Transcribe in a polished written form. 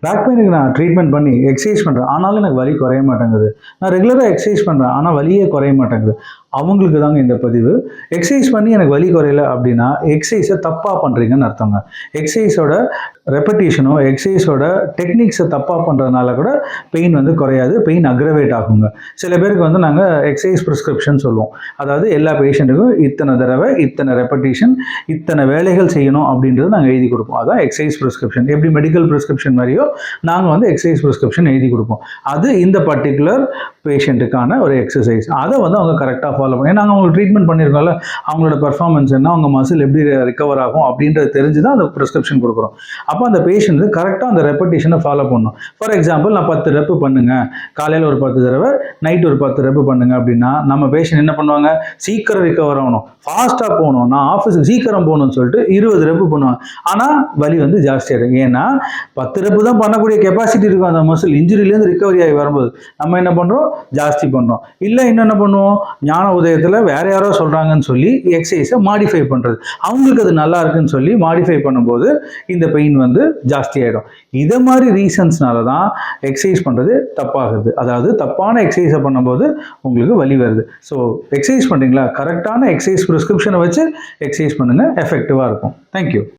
Back பெயினுக்கு நான் treatment பண்ணி exercise பண்ணுறேன், ஆனாலும் எனக்கு வலி குறைய மாட்டேங்குது. நான் ரெகுலராக எக்ஸசைஸ் பண்ணுறேன், ஆனால் வலியே குறைய மாட்டேங்குது. அவங்களுக்கு தாங்க இந்த பதிவு. எக்ஸசைஸ் பண்ணி எனக்கு வலி குறையல அப்படின்னா எக்ஸசைஸை தப்பாக பண்ணுறீங்கன்னு அர்த்தங்க. எக்ஸசைஸோட ரெப்படீஷனோ எக்ஸசைஸோட டெக்னிக்ஸை தப்பாக பண்ணுறதுனால கூட பெயின் வந்து குறையாது, பெயின் அக்ரவேட் ஆகுங்க. சில பேருக்கு வந்து நாங்கள் எக்ஸசைஸ் ப்ரிஸ்கிரிப்ஷன் சொல்லுவோம். அதாவது எல்லா பேஷண்ட்டுக்கும் இத்தனை தடவை இத்தனை ரெப்படீஷன் இத்தனை வேலைகள் செய்யணும் அப்படின்றது நாங்கள் எழுதி கொடுப்போம். அதான் எக்ஸசைஸ் ப்ரிஸ்கிரிப்ஷன். எப்படி மெடிக்கல் ப்ரிஸ்கிரிப்ஷன் மாதிரியோ நாங்கள் வந்து எக்ஸசைஸ் ப்ரிஸ்கிரிப்ஷன் எழுதி கொடுப்போம். அது இந்த பர்டிகுலர் பேஷண்ட்டுக்கான ஒரு எக்ஸசைஸ். அதை வந்து அவங்க கரெக்டாக ஃபாலோ பண்ணி, நாங்கள் அவங்களுக்கு ட்ரீட்மெண்ட் பண்ணியிருக்கோம்ல, அவங்களோட பர்ஃபார்மன்ஸ் என்ன, அவங்க மசில் எப்படி ரிகவர் ஆகும் அப்படின்றது தெரிஞ்சு தான் அந்த ப்ரிஸ்கிரிப்ஷன் கொடுக்குறோம். அப்போ அந்த பேஷண்ட் கரெக்டாக அந்த ரெப்படீஷனை ஃபாலோ பண்ணணும். ஃபார் எக்ஸாம்பிள், நான் 10 ரெப்பு பண்ணுங்க, காலையில் ஒரு 10 தடவை, நைட் ஒரு 10 ரெப்பு பண்ணுங்க அப்படின்னா நம்ம பேஷண்ட் என்ன பண்ணுவாங்க, சீக்கிரம் ரிகவர் ஆகணும், ஃபாஸ்ட்டாக போகணும், நான் ஆஃபீஸுக்கு சீக்கிரம் போகணும்னு சொல்லிட்டு 20 ரெப்பு பண்ணுவாங்க. ஆனால் வலி வந்து ஜாஸ்தியாகிடும். ஏன்னா 10 ரெப்பு தான் பண்ணக்கூடிய கெப்பாசிட்டி இருக்கும் அந்த மசில். இன்ஜுரியிலேருந்து ரிகவரி ஆகி வரும்போது நம்ம என்ன பண்ணுறோம், ஜாஸ்தி பண்ணுறோம். இல்லை இன்னும் என்ன பண்ணுவோம், ஞான உதயத்தில் வேற யாரோ சொல்கிறாங்கன்னு சொல்லி எக்ஸசைஸை மாடிஃபை பண்ணுறது, அவங்களுக்கு அது நல்லா இருக்குன்னு சொல்லி மாடிஃபை பண்ணும்போது இந்த பெயின் வந்து ஜாஸ்தி ஆகிடும். இதை மாதிரி ரீசன்ஸ்னால தான் எக்ஸசைஸ் பண்ணுறது தப்பாகுது. அதாவது தப்பான எக்ஸசைஸை பண்ணும்போது உங்களுக்கு வலி வருது. ஸோ எக்ஸசைஸ் பண்ணுறீங்களா, கரெக்டான எக்ஸசைஸ் ப்ரிஸ்கிரிப்ஷனை வச்சு எக்ஸசைஸ் பண்ணுங்கள், எஃபெக்டிவாக இருக்கும். தேங்க்யூ.